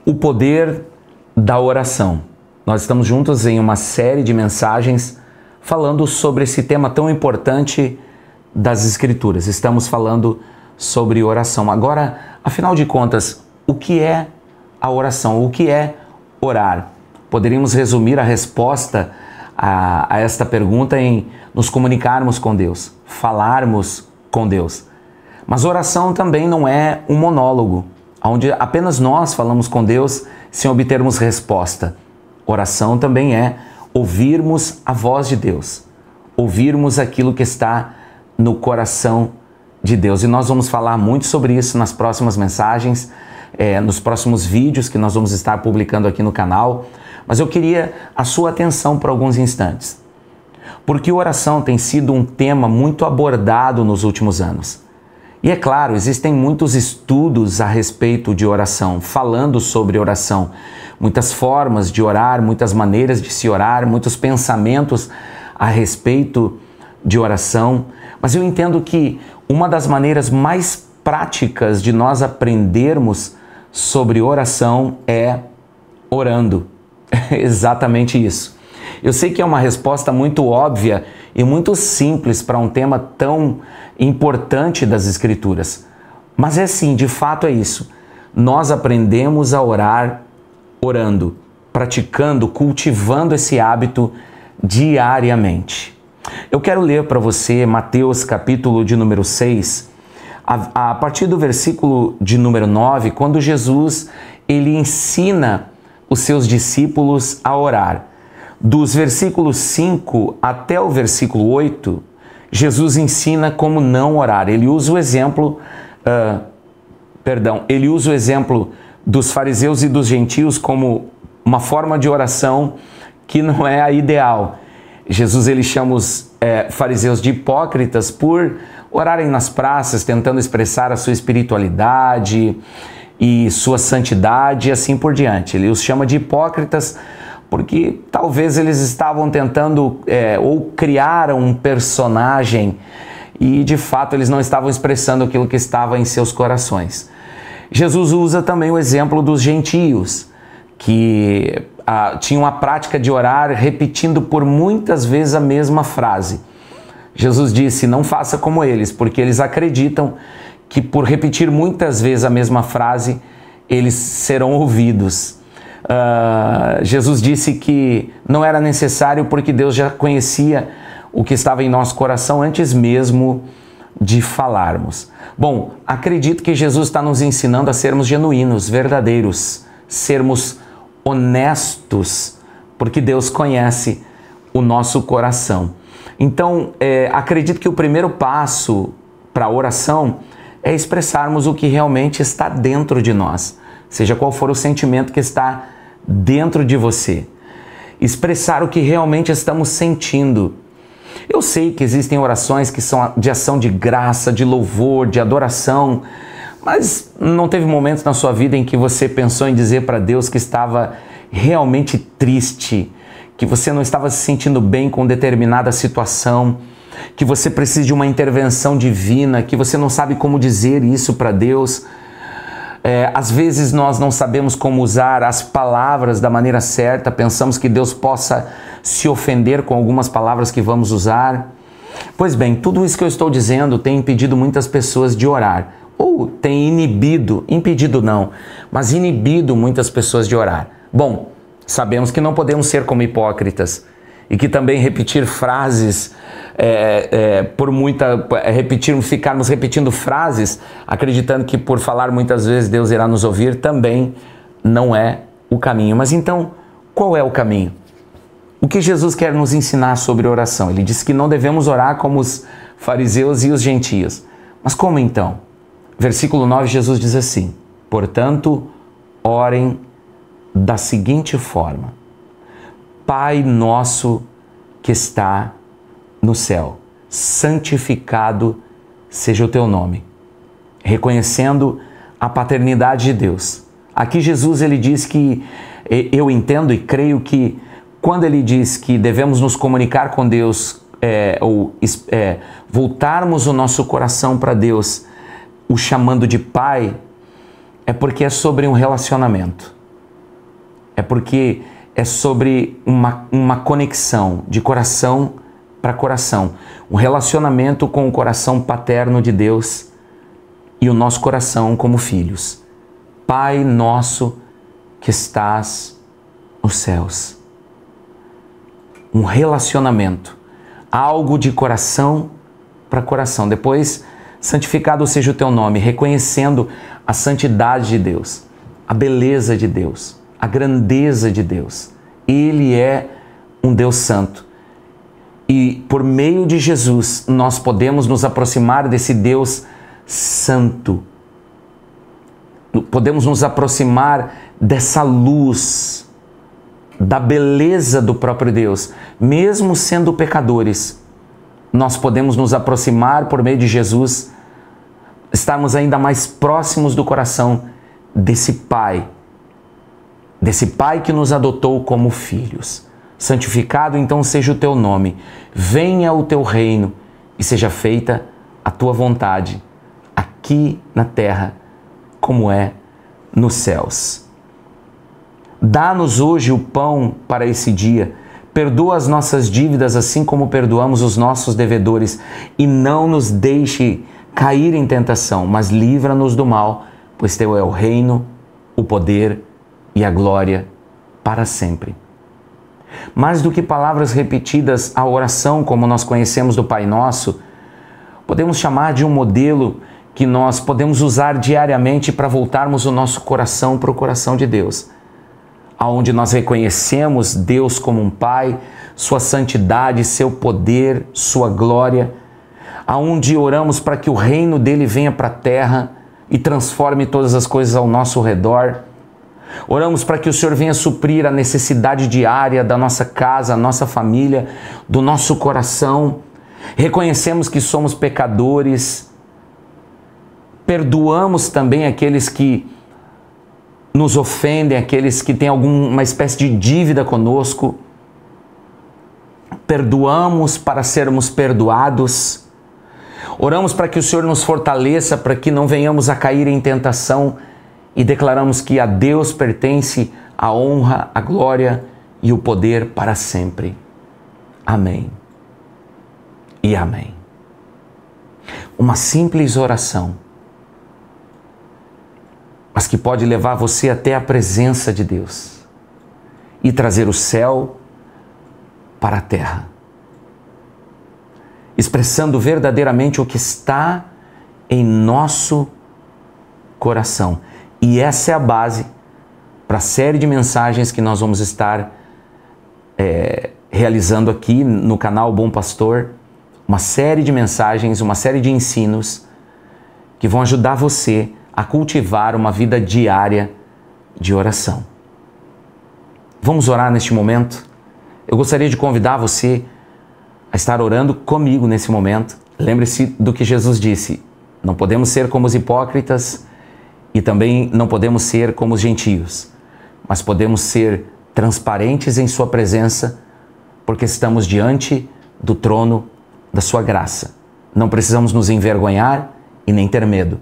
O poder da oração. Nós estamos juntos em uma série de mensagens falando sobre esse tema tão importante das Escrituras. Estamos falando sobre oração. Agora, afinal de contas, o que é a oração? O que é orar? Poderíamos resumir a resposta a esta pergunta em nos comunicarmos com Deus, falarmos com Deus. Mas oração também não é um monólogo, onde apenas nós falamos com Deus sem obtermos resposta. Oração também é ouvirmos a voz de Deus, ouvirmos aquilo que está no coração de Deus. E nós vamos falar muito sobre isso nas próximas mensagens, nos próximos vídeos que nós vamos estar publicando aqui no canal. Mas eu queria a sua atenção por alguns instantes, porque oração tem sido um tema muito abordado nos últimos anos. E é claro, existem muitos estudos a respeito de oração, falando sobre oração. Muitas formas de orar, muitas maneiras de se orar, muitos pensamentos a respeito de oração. Mas eu entendo que uma das maneiras mais práticas de nós aprendermos sobre oração é orando. Exatamente isso. Eu sei que é uma resposta muito óbvia e muito simples para um tema tão importante das Escrituras. Mas é sim, de fato é isso. Nós aprendemos a orar orando, praticando, cultivando esse hábito diariamente. Eu quero ler para você Mateus capítulo de número 6, a partir do versículo de número 9, quando Jesus ele ensina os seus discípulos a orar. Dos versículos 5 até o versículo 8, Jesus ensina como não orar. Ele usa o exemplo, ele usa o exemplo dos fariseus e dos gentios como uma forma de oração que não é a ideal. Jesus ele chama os fariseus de hipócritas por orarem nas praças, tentando expressar a sua espiritualidade e sua santidade e assim por diante. Ele os chama de hipócritas porque talvez eles estavam tentando ou criaram um personagem e de fato eles não estavam expressando aquilo que estava em seus corações. Jesus usa também o exemplo dos gentios, que tinham a prática de orar repetindo por muitas vezes a mesma frase. Jesus disse, não faça como eles, porque eles acreditam que por repetir muitas vezes a mesma frase, eles serão ouvidos. Jesus disse que não era necessário porque Deus já conhecia o que estava em nosso coração antes mesmo de falarmos. Bom, acredito que Jesus está nos ensinando a sermos genuínos, verdadeiros, sermos honestos, porque Deus conhece o nosso coração. Então, acredito que o primeiro passo para a oração é expressarmos o que realmente está dentro de nós, seja qual for o sentimento que está dentro de você. Expressar o que realmente estamos sentindo. Eu sei que existem orações que são de ação de graça, de louvor, de adoração, mas não teve momentos na sua vida em que você pensou em dizer para Deus que estava realmente triste, que você não estava se sentindo bem com determinada situação, que você precisa de uma intervenção divina, que você não sabe como dizer isso para Deus. Às vezes nós não sabemos como usar as palavras da maneira certa, pensamos que Deus possa se ofender com algumas palavras que vamos usar. Pois bem, tudo isso que eu estou dizendo tem impedido muitas pessoas de orar, ou tem impedido não, mas inibido muitas pessoas de orar. Bom, sabemos que não podemos ser como hipócritas e que também repetir frases, ficarmos repetindo frases, acreditando que por falar muitas vezes Deus irá nos ouvir, também não é o caminho. Mas então, qual é o caminho? O que Jesus quer nos ensinar sobre oração? Ele diz que não devemos orar como os fariseus e os gentios. Mas como então? Versículo 9, Jesus diz assim, portanto, orem da seguinte forma, Pai nosso que está no céu, santificado seja o teu nome, reconhecendo a paternidade de Deus. Aqui Jesus ele diz que, eu entendo e creio que quando ele diz que devemos nos comunicar com Deus, voltarmos o nosso coração para Deus, o chamando de Pai, é porque é sobre um relacionamento. é porque é sobre uma conexão de coração para coração, um relacionamento com o coração paterno de Deus e o nosso coração como filhos. Pai nosso que estás nos céus. Um relacionamento, algo de coração para coração. Depois, santificado seja o teu nome, reconhecendo a santidade de Deus, a beleza de Deus, a grandeza de Deus. Ele é um Deus santo. E por meio de Jesus, nós podemos nos aproximar desse Deus santo. Podemos nos aproximar dessa luz, da beleza do próprio Deus. Mesmo sendo pecadores, nós podemos nos aproximar por meio de Jesus, estarmos ainda mais próximos do coração desse Pai que nos adotou como filhos. Santificado então seja o teu nome, venha o teu reino e seja feita a tua vontade, aqui na terra, como é nos céus. Dá-nos hoje o pão para esse dia, perdoa as nossas dívidas assim como perdoamos os nossos devedores e não nos deixe cair em tentação, mas livra-nos do mal, pois teu é o reino, o poder e a glória para sempre. Mais do que palavras repetidas, a oração, como nós conhecemos do Pai Nosso, podemos chamar de um modelo que nós podemos usar diariamente para voltarmos o nosso coração para o coração de Deus, aonde nós reconhecemos Deus como um Pai, sua santidade, seu poder, sua glória, aonde oramos para que o reino dele venha para a terra e transforme todas as coisas ao nosso redor. Oramos para que o Senhor venha suprir a necessidade diária da nossa casa, a nossa família, do nosso coração. Reconhecemos que somos pecadores. Perdoamos também aqueles que nos ofendem, aqueles que têm alguma espécie de dívida conosco. Perdoamos para sermos perdoados. Oramos para que o Senhor nos fortaleça, para que não venhamos a cair em tentação. E declaramos que a Deus pertence a honra, a glória e o poder para sempre. Amém e amém. Uma simples oração, mas que pode levar você até a presença de Deus e trazer o céu para a terra, expressando verdadeiramente o que está em nosso coração. E essa é a base para a série de mensagens que nós vamos estar realizando aqui no canal Bom Pastor. Uma série de mensagens, uma série de ensinos que vão ajudar você a cultivar uma vida diária de oração. Vamos orar neste momento? Eu gostaria de convidar você a estar orando comigo nesse momento. Lembre-se do que Jesus disse: não podemos ser como os hipócritas, e também não podemos ser como os gentios, mas podemos ser transparentes em sua presença, porque estamos diante do trono da sua graça. Não precisamos nos envergonhar e nem ter medo,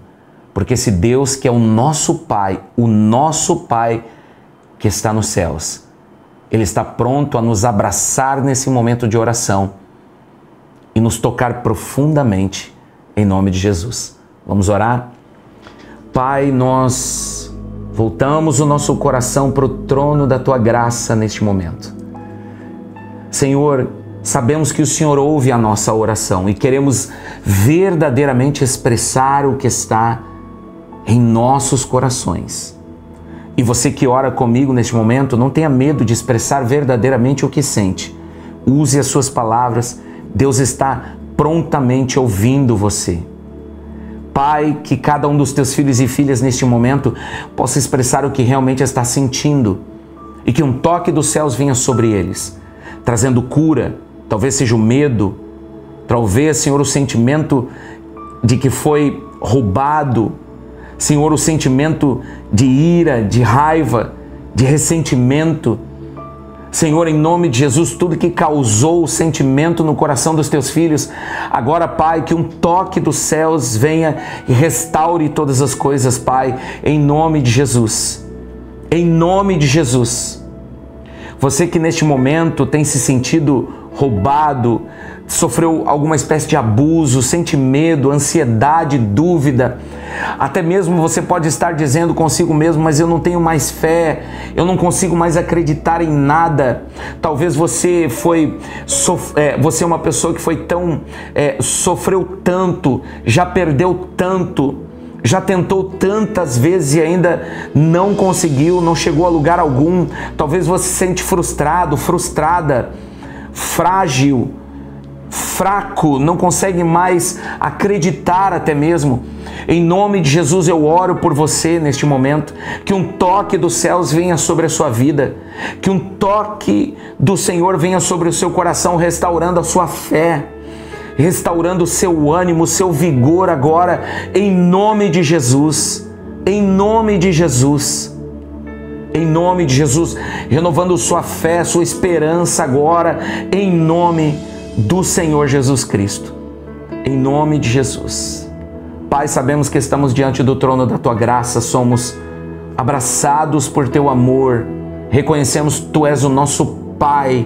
porque esse Deus que é o nosso Pai que está nos céus, Ele está pronto a nos abraçar nesse momento de oração e nos tocar profundamente em nome de Jesus. Vamos orar? Pai, nós voltamos o nosso coração para o trono da Tua graça neste momento. Senhor, sabemos que o Senhor ouve a nossa oração e queremos verdadeiramente expressar o que está em nossos corações. E você que ora comigo neste momento, não tenha medo de expressar verdadeiramente o que sente. Use as suas palavras, Deus está prontamente ouvindo você. Pai, que cada um dos teus filhos e filhas neste momento possa expressar o que realmente está sentindo e que um toque dos céus venha sobre eles, trazendo cura, talvez seja o medo, talvez, Senhor, o sentimento de que foi roubado, Senhor, o sentimento de ira, de raiva, de ressentimento. Senhor, em nome de Jesus, tudo que causou o sentimento no coração dos teus filhos, agora, Pai, que um toque dos céus venha e restaure todas as coisas, Pai, em nome de Jesus. Em nome de Jesus. Você que neste momento tem se sentido roubado, sofreu alguma espécie de abuso, sente medo, ansiedade, dúvida. Até mesmo você pode estar dizendo consigo mesmo, mas eu não tenho mais fé, eu não consigo mais acreditar em nada. Talvez você você é uma pessoa que sofreu tanto, já perdeu tanto, já tentou tantas vezes e ainda não conseguiu, não chegou a lugar algum. Talvez você se sente frustrado, frustrada, frágil, fraco, não consegue mais acreditar até mesmo. Em nome de Jesus eu oro por você neste momento, que um toque dos céus venha sobre a sua vida, que um toque do Senhor venha sobre o seu coração, restaurando a sua fé, restaurando o seu ânimo, o seu vigor agora, em nome de Jesus, em nome de Jesus, em nome de Jesus, renovando sua fé, sua esperança agora, em nome do Senhor Jesus Cristo, em nome de Jesus. Pai, sabemos que estamos diante do trono da Tua graça, somos abraçados por Teu amor, reconhecemos que Tu és o nosso Pai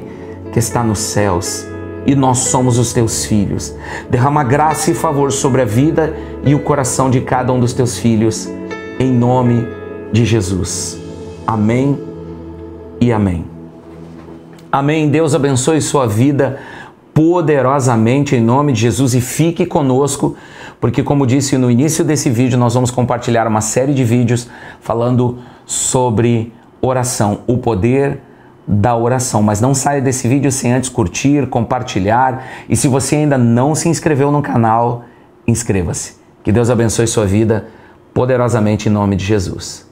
que está nos céus e nós somos os Teus filhos. Derrama graça e favor sobre a vida e o coração de cada um dos Teus filhos, em nome de Jesus. Amém e amém. Amém. Deus abençoe sua vida poderosamente em nome de Jesus e fique conosco, porque como disse no início desse vídeo, nós vamos compartilhar uma série de vídeos falando sobre oração, o poder da oração. Mas não saia desse vídeo sem antes curtir, compartilhar, e se você ainda não se inscreveu no canal, inscreva-se. Que Deus abençoe sua vida poderosamente em nome de Jesus.